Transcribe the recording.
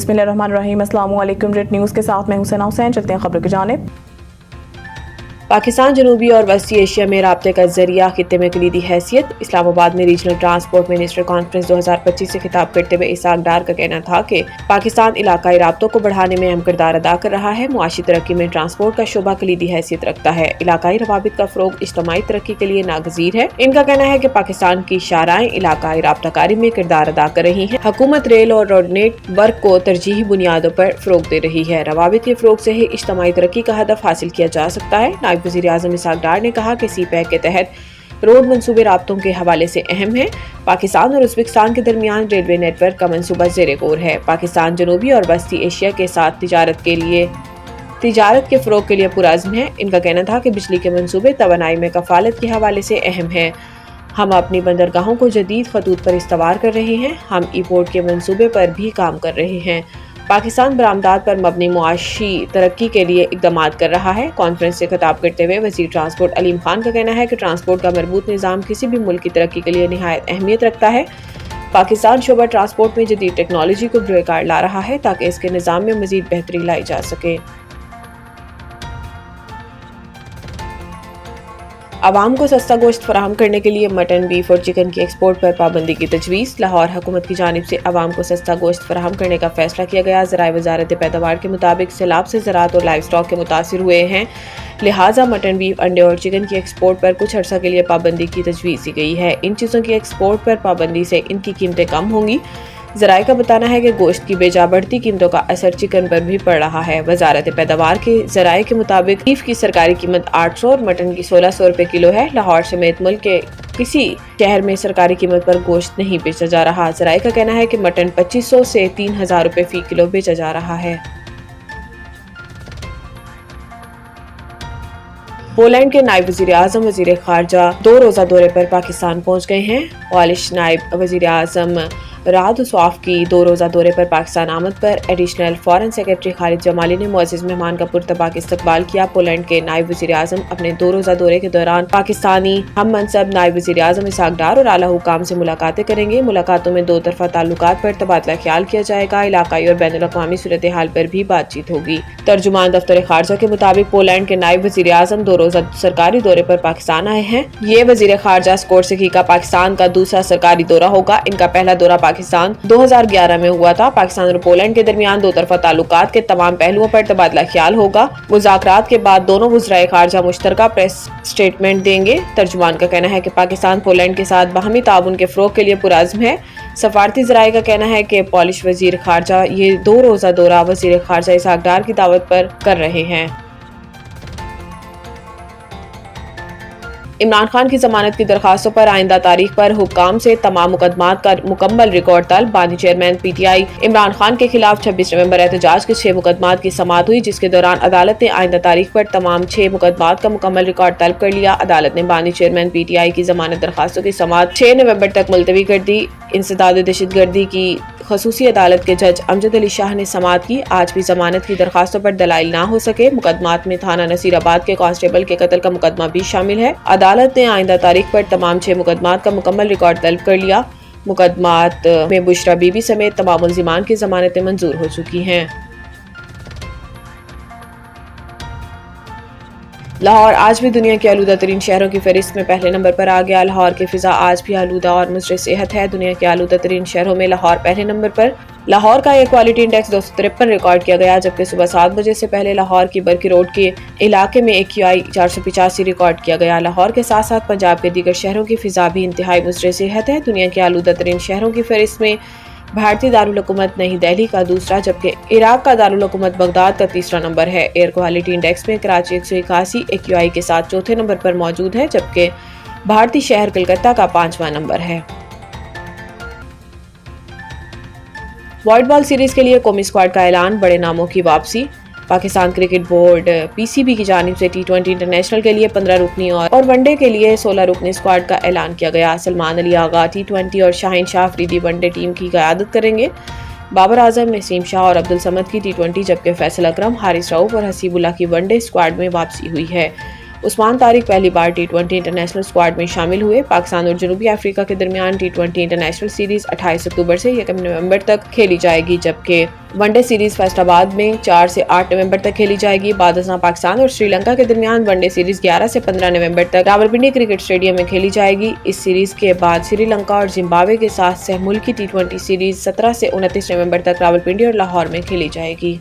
बिस्मिल्लाहिर्रहमानिर्रहीम। अस्सलामु अलैकुम। रेड न्यूज़ के साथ मैं हुसैना हुसैन। चलते हैं खबरों की जानिब। पाकिस्तान जनूबी और वस्ती एशिया में राब्ते का जरिया खित्ते में कलीदी हैसियत। इस्लामाबाद में रीजनल ट्रांसपोर्ट मिनिस्टर कॉन्फ्रेंस 2025 से खिताब करते हुए इसाक डार का कहना था कि पाकिस्तान इलाकाई राब्तों को बढ़ाने में अहम किरदार अदा कर रहा है। मुआशी तरक्की में ट्रांसपोर्ट का शोबा कलीदी हैसियत रखता है। इलाकाई रवाबित का फरोग इज्तमाई तरक्की के लिए नागजीर है। इनका कहना है कि पाकिस्तान की शाराएं इलाकाई राब्ताकारी में किरदार अदा कर रही हैं। हुकूमत रेल और रोड नेटवर्क को तरजीही बुनियादों पर फरोग दे रही है। रवाबित के फरोग से ही इज्तमाई तरक्की का हदफ हासिल किया जा सकता है। नायब वज़ीर आज़म इसाक डार ने कहा कि CPEC के तहत रोड मंसूबे राब्तों के हवाले से अहम है। पाकिस्तान और उज़्बेकिस्तान के दरमियान रेलवे नेटवर्क का मंसूबा ज़ेरे गौर है। पाकिस्तान जनूबी और वस्ती एशिया के साथ तिजारत के फ़रोग़ के लिए पुरअज़्म है। इनका कहना था कि बिजली के मंसूबे तवानाई में कफ़ालत के हवाले से अहम है। हम अपनी बंदरगाहों को जदीद खतूत पर इस्तवार कर रहे हैं। हम ई-पोर्ट के मंसूबे पर भी काम कर रहे हैं। पाकिस्तान बरामदात पर मबनी मुआशी तरक्की के लिए इक़दामात कर रहा है। कॉन्फ्रेंस से खिताब करते हुए वज़ीर ट्रांसपोर्ट अलीम खान का कहना है कि ट्रांसपोर्ट का मरबूत निज़ाम किसी भी मुल्क की तरक्की के लिए निहायत अहमियत रखता है। पाकिस्तान शोबा ट्रांसपोर्ट में जदीद टेक्नोलॉजी को बरोकार ला रहा है ताकि इसके निज़ाम में मज़ीद बेहतरी लाई जा सके। आवाम को सस्ता गोश्त फराहम करने के लिए मटन, बीफ और चिकन की एक्सपोर्ट पर पाबंदी की तजवीज़। लाहौर हुकूमत की जानिब से आवाम को सस्ता गोश्त फराहम करने का फैसला किया गया। ज़राए वज़ारत पैदावार के मुताबिक सैलाब से ज़राअत और लाइव स्टॉक के मुतासिर हुए हैं, लिहाजा मटन, बीफ, अंडे और चिकन की एक्सपोर्ट पर कुछ अर्सा के लिए पाबंदी की तजवीज़ दी गई है। इन चीज़ों की एक्सपोर्ट पर पाबंदी से इनकी कीमतें कम होंगी। ज़राए का बताना है कि गोश्त की बेजा बढ़ती कीमतों का असर चिकन पर भी पड़ रहा है। वज़ारत पैदावार के ज़राए के मुताबिक बीफ की सरकारी कीमत 800 और मटन की 1600 रुपए किलो है। लाहौर समेत मुल्क के किसी शहर में सरकारी कीमत पर गोश्त नहीं बेचा जा रहा। ज़राए का कहना है कि मटन 2500 से 3000 रुपए फी किलो बेचा जा रहा है। पोलैंड के नायब वज़ीर आज़म वज़ीर ख़ारजा 2 रोज़ा दौरे पर पाकिस्तान पहुँच गए हैं। वालिश नायब वज़ीर आज़म राहत स्वाफ की 2 रोज़ा दौरे पर पाकिस्तान आमद पर additional foreign secretary Khalid Jamali ने मुअज़्ज़ज़ मेहमान का पुरतबाक इस्तकबाल किया। पोलैंड के नायब वज़ीर आज़म अपने 2 रोज़ा दौरे के दौरान पाकिस्तानी हम मनसब नायब वज़ीर आज़म इसाक डार और आला हुकाम से मुलाकातें करेंगे। मुलाकातों में 2 तरफ़ा ताल्लुकात पर तबादला ख्याल किया जाएगा। इलाकाई और बैनुल अक़वामी सूरत हाल पर भी बातचीत होगी। तर्जुमान दफ्तर ख़ारजा के मुताबिक पोलैंड के नायब वज़ीर आज़म 2 रोज़ा सरकारी दौरे पर पाकिस्तान आए हैं। ये वज़ीर ख़ारजा स्कोर सिकी का पाकिस्तान का दूसरा सरकारी दौरा होगा। इनका पहला दौरा पाकिस्तान 2011 में हुआ था। पाकिस्तान और पोलैंड के दरमियान 2 तरफ़ा ताल्लुकात के तमाम पहलुओं पर तबादला ख्याल होगा। मुज़ाकरात के बाद दोनों वज़राए ख़ारजा मुश्तरका प्रेस स्टेटमेंट देंगे। तर्जुमान का कहना है कि पाकिस्तान पोलैंड के साथ बाहमी ताउन के फ़रोग़ के लिए पुरअज़्म है। सफारती ज़राए का कहना है कि पॉलिश वज़ीर ख़ारजा ये 2 रोज़ा दौरा वज़ीर ख़ारजा इसाक डार की दावत पर कर रहे हैं। इमरान खान की जमानत की दरखास्तों पर आइंदा तारीख पर हुक्काम से तमाम मुकदमात का मुकम्मल रिकॉर्ड तलब। बानी चेयरमैन PTI इमरान खान के खिलाफ 26 नवंबर एहतजाज के 6 मुकदमात की समाअत हुई, जिसके दौरान अदालत ने आइंदा तारीख पर तमाम 6 मुकदमात का मुकम्मल रिकॉर्ड तलब कर लिया। अदालत ने बानी चेयरमैन PTI की जमानत दरखास्तों की समाअत 6 नवंबर तक मुलतवी कर दी। इंसदाद दहशतगर्दी की खसूसी अदालत के जज अमजद अली शाह ने समाअत की। आज भी जमानत की दरखास्तों पर दलाइल ना हो सके। मुकदमात में थाना नसीराबाद के कांस्टेबल के कत्ल का मुकदमा भी शामिल है। अदालत ने आइंदा तारीख पर तमाम 6 मुकदमात का मुकम्मल रिकॉर्ड तलब कर लिया। मुकदमात में बुशरा बीबी समेत तमाम मुल्ज़िमान की जमानतें मंजूर हो चुकी हैं। लाहौर आज भी दुनिया के आलूदा तरीन शहरों की फहरिस्त में पहले नंबर पर आ गया। लाहौर की फिजा आज भी आलूदा और मुज़र सेहत है। दुनिया के आलूदा तरीन शहरों में लाहौर पहले नंबर पर। लाहौर का एयर क्वालिटी इंडेक्स 253 रिकॉर्ड किया गया, जबकि सुबह 7 बजे से पहले लाहौर की बरकी रोड के इलाके में AQI 485 रिकॉर्ड किया गया। लाहौर के साथ साथ पंजाब के दीगर शहरों की फिजा भी इंतहाई मुज़र सेहत है। दुनिया के आलूदा तरीन शहरों की फहरिस्त में भारतीय दारुल हुकूमत नई दिल्ली का दूसरा, जबकि इराक का दारुल हुकूमत बगदाद का तीसरा नंबर है। एयर क्वालिटी इंडेक्स में कराची 181 AQI के साथ चौथे नंबर पर मौजूद है, जबकि भारतीय शहर कलकत्ता का 5वां नंबर है। वाइट बॉल सीरीज के लिए कौमी स्क्वाड का ऐलान, बड़े नामों की वापसी। पाकिस्तान क्रिकेट बोर्ड PCB की जानिब से T20 इंटरनेशनल के लिए 15 रुकनी और वनडे के लिए 16 रुकनी स्क्वाड का ऐलान किया गया। सलमान अली आगा T20 और शाहीन शाह अफरीदी वनडे टीम की क़यादत करेंगे। बाबर आजम, नसीम शाह और अब्दुल समद की T20, जबकि फैसल अकरम, हारिस रऊफ और हसीबुल्लाह की वनडे स्क्वाड में वापसी हुई है। عثمان طارق پہلی بار ٹی20 انٹرنیشنل اسکواڈ میں شامل ہوئے۔ پاکستان اور جنوبی افریقہ کے درمیان ٹی20 انٹرنیشنل سیریز 28 اکتوبر سے 1 نومبر تک کھیلی جائے گی، جبکہ ون ڈے سیریز فیصل آباد میں 4 سے 8 نومبر تک کھیلی جائے گی۔ بعد ازاں پاکستان اور سری لنکا کے درمیان ون ڈے سیریز 11 سے 15 نومبر تک راولپنڈی کرکٹ اسٹیڈیم میں کھیلی جائے گی۔ اس سیریز کے بعد سری لنکا اور زمبابوے کے ساتھ سہ ملکی ٹی20 سیریز 17 سے 29 نومبر تک راولپنڈی اور لاہور میں کھیلی جائے گی۔